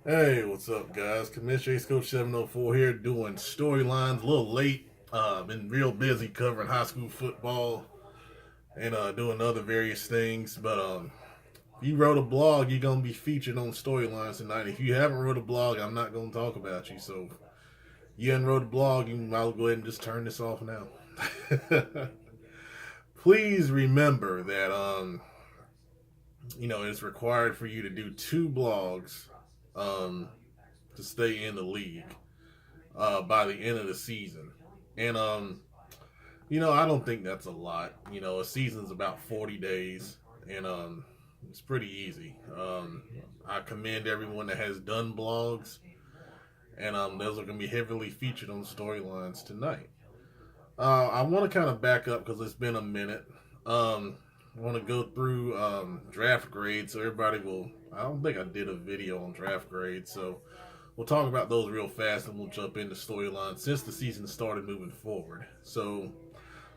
Hey, what's up, guys? Commissioner Ace Coach 704 here doing storylines. A little late. Been real busy covering high school football and doing other various things. But if you wrote a blog, you're going to be featured on storylines tonight. If you haven't wrote a blog, I'm not going to talk about you. So you haven't wrote a blog, you might as well go ahead and just turn this off now. Please remember that, it's required for you to do two blogs um, to stay in the league by the end of the season. And I don't think that's a lot. A season's about 40 days, and it's pretty easy. I commend everyone that has done blogs, and those are going to be heavily featured on storylines tonight. I want to kind of back up because it's been a minute. I want to go through draft grades so everybody will. I don't think I did a video on draft grades, so we'll talk about those real fast and we'll jump into storylines since the season started moving forward. So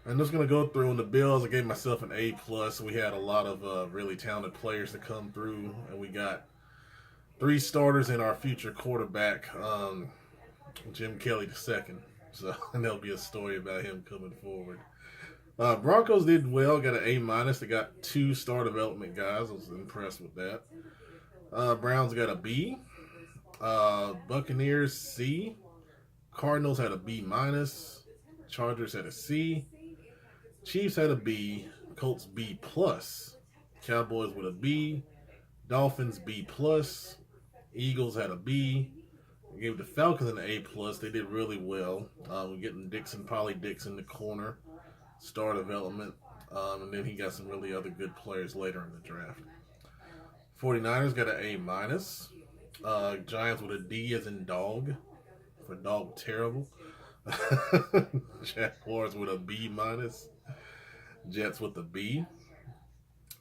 I'm just gonna go through on the Bills. I gave myself an A plus. We had a lot of really talented players to come through, and we got three starters and our future quarterback, Jim Kelly II. So and there'll be a story about him coming forward. Broncos did well, got an A minus. They got two star development guys. I was impressed with that. Browns got a B. Buccaneers C. Cardinals had a B minus. Chargers had a C. Chiefs had a B. Colts B plus. Cowboys with a B. Dolphins B plus. Eagles had a B. We gave the Falcons an A plus. They did really well. We're getting Polly Dix in the corner, star development, and then he got some really other good players later in the draft. 49ers got an A minus. Giants with a D as in dog, for dog terrible. Jaguars with a B minus. Jets with a B.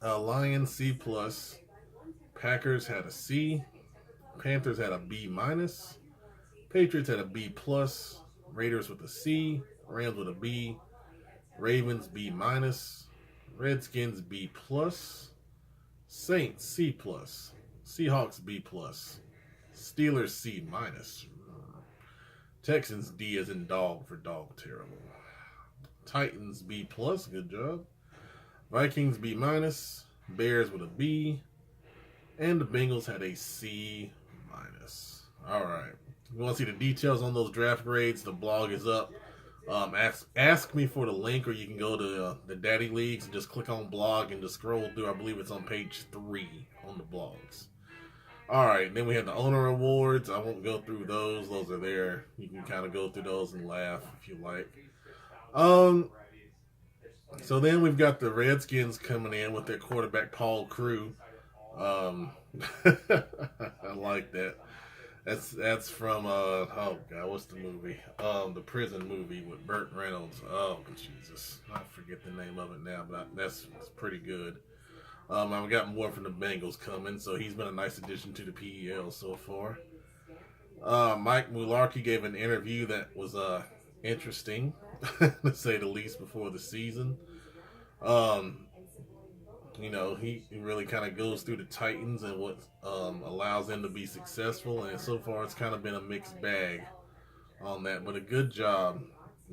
Lions C plus. Packers had a C. Panthers had a B minus. Patriots had a B plus. Raiders with a C. Rams with a B. Ravens B minus. Redskins B plus. Saints C plus. Seahawks B plus. Steelers C minus. Texans D as in dog for dog terrible. Titans B plus, good job. Vikings B minus. Bears with a B. And the Bengals had a C minus. All right. If you want to see the details on those draft grades, the blog is up. Ask me for the link, or you can go to the Daddy Leagues and just click on blog and just scroll through. I believe it's on page 3 on the blogs. All right, then we have the owner awards. I won't go through those. Those are there. You can kind of go through those and laugh if you like. So then we've got the Redskins coming in with their quarterback Paul Crew. I like that. That's from oh god, what's the movie? The prison movie with Burt Reynolds. Oh Jesus, I forget the name of it now, but that's pretty good. I've got more from the Bengals coming, so he's been a nice addition to the PEL so far. Mike Mularkey gave an interview that was interesting, to say the least, before the season. He really kind of goes through the Titans and what allows them to be successful, and so far it's kind of been a mixed bag on that, but a good job,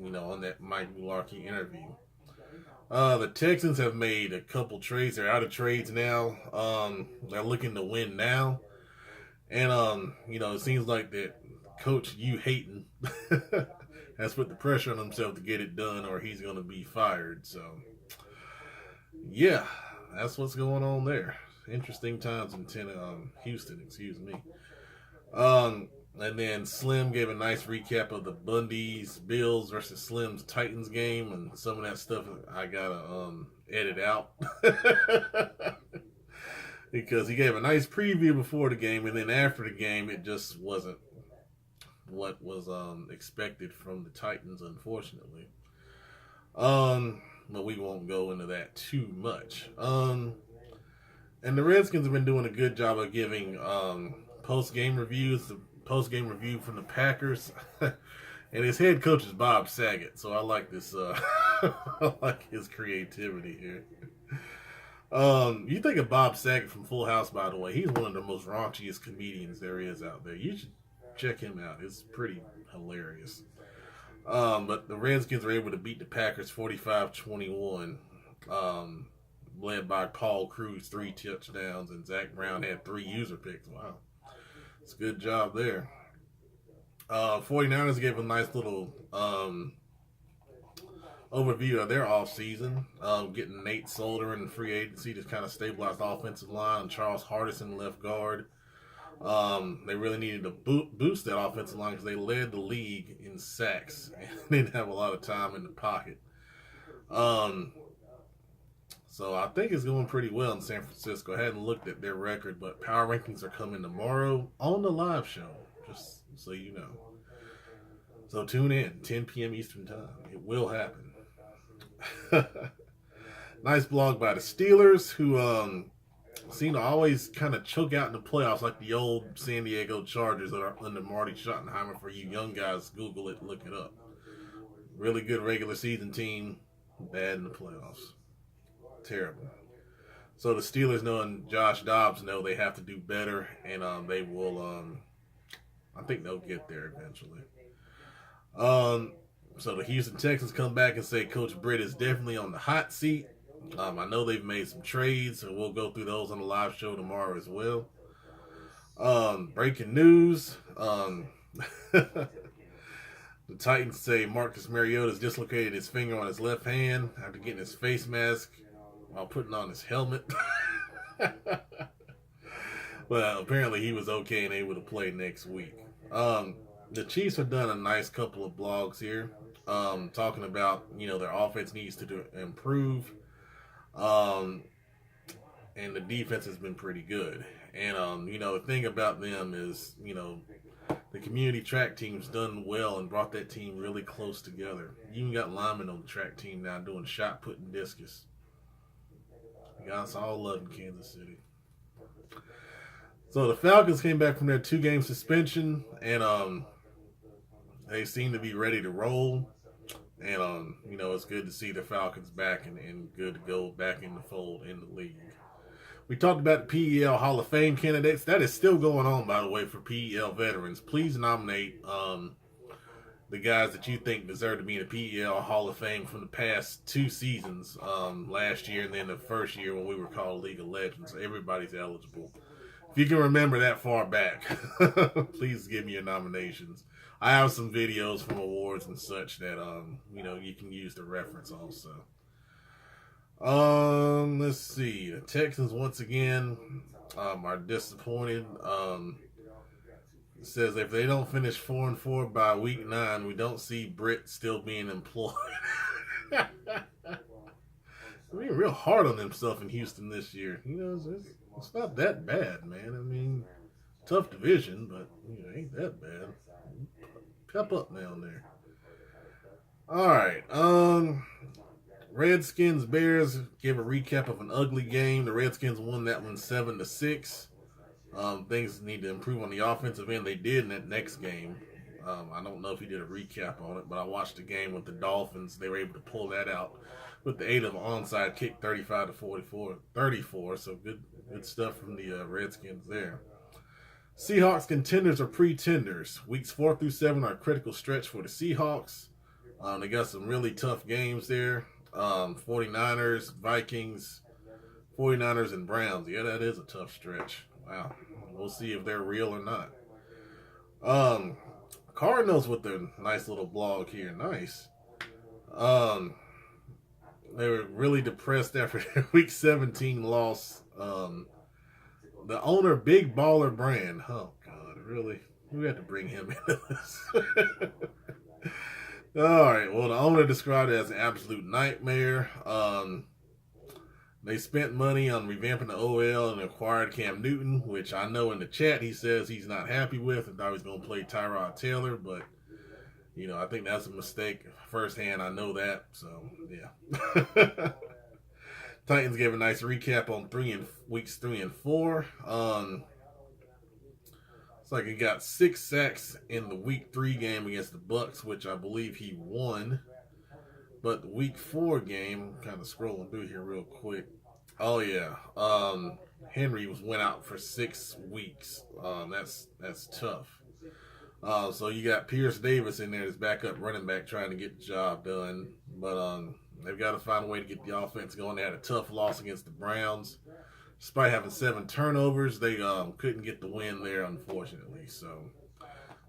on that Mike Mularkey interview. The Texans have made a couple trades. They're out of trades now. They're looking to win now. And, it seems like that Coach you hating has put the pressure on himself to get it done, or he's going to be fired. So, yeah, that's what's going on there. Interesting times in Houston, excuse me. And then Slim gave a nice recap of the Bundy's Bills versus Slim's Titans game, and some of that stuff I gotta edit out because he gave a nice preview before the game, and then after the game, it just wasn't what was expected from the Titans, unfortunately. But we won't go into that too much. And the Redskins have been doing a good job of giving post game reviews. The post game review from the Packers, and his head coach is Bob Saget. So I like this. I like his creativity here. You think of Bob Saget from Full House, by the way. He's one of the most raunchiest comedians there is out there. You should check him out. It's pretty hilarious. But the Redskins were able to beat the Packers 45-21, led by Paul Cruz, 3 touchdowns, and Zach Brown had 3 user picks. Wow. It's a good job there. 49ers gave a nice little overview of their offseason, getting Nate Solder in free agency to kind of stabilize the offensive line, and Charles Hardison left guard. They really needed to boost that offensive line because they led the league in sacks and didn't have a lot of time in the pocket. So I think it's going pretty well in San Francisco. I hadn't looked at their record, but power rankings are coming tomorrow on the live show, just so you know. So tune in, 10 p.m. Eastern Time. It will happen. Nice blog by the Steelers, who seem to always kind of choke out in the playoffs like the old San Diego Chargers that are under Marty Schottenheimer. For you young guys, Google it, look it up. Really good regular season team, bad in the playoffs. Terrible. So the Steelers know and Josh Dobbs know they have to do better, and they will, I think they'll get there eventually. So the Houston Texans come back and say Coach Britt is definitely on the hot seat. I know they've made some trades, and we'll go through those on the live show tomorrow as well. Breaking news. The Titans say Marcus Mariota has dislocated his finger on his left hand after getting his face mask while putting on his helmet. Well, apparently he was okay and able to play next week. The Chiefs have done a nice couple of blogs here, talking about, their offense needs to improve, and the defense has been pretty good. And, the thing about them is, the community track team's done well and brought that team really close together. You even got linemen on the track team now doing shot put and discus. You guys all love in Kansas City. So the Falcons came back from their 2-game suspension, and they seem to be ready to roll. And, it's good to see the Falcons back and good to go back in the fold in the league. We talked about the PEL Hall of Fame candidates. That is still going on, by the way, for PEL veterans. Please nominate the guys that you think deserve to be in the PEL Hall of Fame from the past 2 seasons, last year and then the first year when we were called League of Legends. Everybody's eligible. If you can remember that far back, please give me your nominations. I have some videos from awards and such that, you can use to reference also. Let's see. The Texans, once again, are disappointed. It says if they don't finish 4-4 by week 9, we don't see Britt still being employed. They're being real hard on themselves in Houston this year. It's not that bad, man. I mean, tough division, but it ain't that bad. Pep up down there. All right. Redskins Bears, give a recap of an ugly game. The Redskins won that one 7-6. Things need to improve on the offensive end. They did in that next game. I don't know if he did a recap on it, but I watched the game with the Dolphins. They were able to pull that out with the aid of an onside kick, 35-34. So good stuff from the Redskins there. Seahawks contenders or pretenders. Weeks 4 through 7 are a critical stretch for the Seahawks. They got some really tough games there. 49ers, Vikings, 49ers, and Browns. Yeah, that is a tough stretch. Wow. We'll see if they're real or not. Cardinals with their nice little blog here. Nice. They were really depressed after their Week 17 loss. The owner, Big Baller Brand. Oh, God, really? We had to bring him into this. All right, well, the owner described it as an absolute nightmare. They spent money on revamping the OL and acquired Cam Newton, which I know in the chat he says he's not happy with and thought he was going to play Tyrod Taylor, but, I think that's a mistake firsthand. I know that, so, yeah. Titans gave a nice recap on weeks 3 and 4. It's like he got 6 sacks in the week 3 game against the Bucks, which I believe he won. But the week 4 game, I'm kind of scrolling through here real quick. Oh yeah. Henry went out for 6 weeks. That's tough. So you got Pierce Davis in there as backup running back trying to get the job done, but they've got to find a way to get the offense going. They had a tough loss against the Browns, despite having 7 turnovers. They couldn't get the win there, unfortunately. So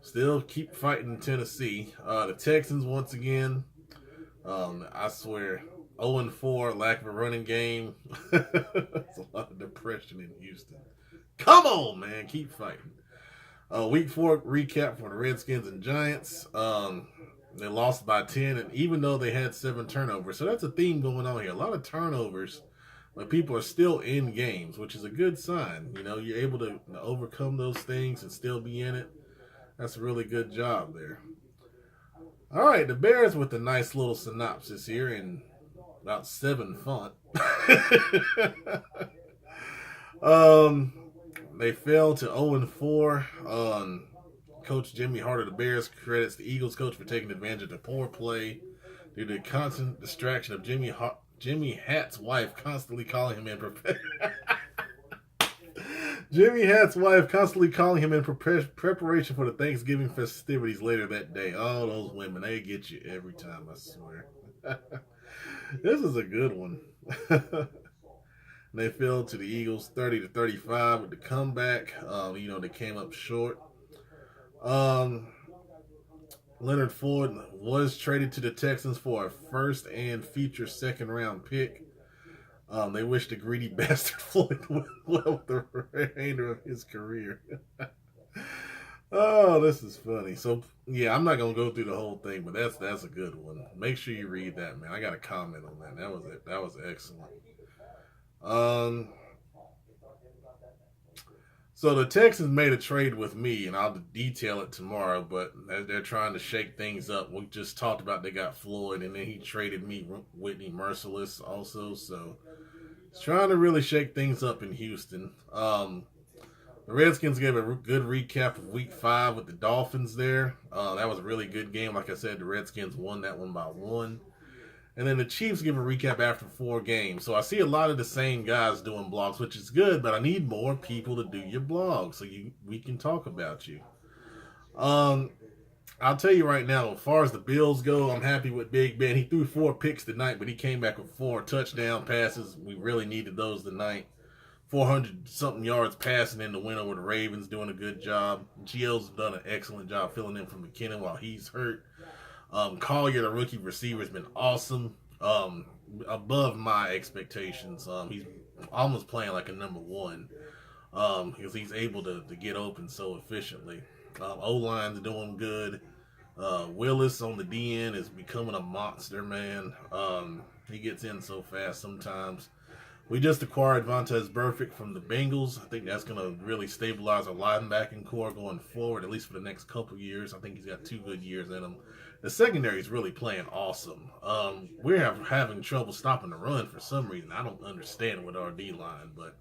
still keep fighting Tennessee. The Texans once again. I swear, 0-4, lack of a running game. That's a lot of depression in Houston. Come on, man, keep fighting. Week 4 recap for the Redskins and Giants. They lost by 10, and even though they had 7 turnovers, so that's a theme going on here. A lot of turnovers, but people are still in games, which is a good sign. You know, you're able to overcome those things and still be in it. That's a really good job there. All right, the Bears with a nice little synopsis here in about 7 font. They fell to 0-4. Coach Jimmy Hart of the Bears credits the Eagles coach for taking advantage of the poor play due to the constant distraction of Jimmy Hatt's wife constantly calling him in Jimmy Hatt's wife constantly calling him in preparation for the Thanksgiving festivities later that day. Oh, those women, they get you every time, I swear. This is a good one. They fell to the Eagles 30-35 with the comeback. They came up short. Leonard Floyd was traded to the Texans for a first and future second-round pick. They wish the greedy bastard Floyd well with the remainder of his career. Oh, this is funny. So, yeah, I'm not going to go through the whole thing, but that's a good one. Make sure you read that, man. I got a comment on that. That was it. That was excellent. So the Texans made a trade with me, and I'll detail it tomorrow, but they're trying to shake things up. We just talked about they got Floyd, and then he traded me Whitney Merciless also, so it's trying to really shake things up in Houston. The Redskins gave a good recap of Week 5 with the Dolphins there. That was a really good game. Like I said, the Redskins won that one by 1. And then the Chiefs give a recap after 4 games. So I see a lot of the same guys doing blogs, which is good, but I need more people to do your blog so we can talk about you. I'll tell you right now, as far as the Bills go, I'm happy with Big Ben. He threw 4 picks tonight, but he came back with 4 touchdown passes. We really needed those tonight. 400-something yards passing in the win over the Ravens, doing a good job. Gio's done an excellent job filling in for McKinnon while he's hurt. Collier, the rookie receiver, has been awesome. Above my expectations. He's almost playing like a number 1 because he's able to get open so efficiently. O-line's doing good. Willis on the DN is becoming a monster, man. He gets in so fast sometimes. We just acquired Vontaze Burfict from the Bengals. I think that's going to really stabilize our linebacking core going forward, at least for the next couple years. I think he's got 2 good years in him. The secondary is really playing awesome. We're having trouble stopping the run for some reason. I don't understand with our D-line, but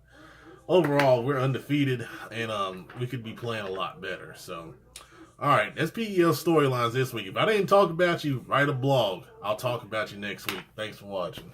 overall, we're undefeated, and we could be playing a lot better. So, all right, that's PEL Storylines this week. If I didn't talk about you, write a blog. I'll talk about you next week. Thanks for watching.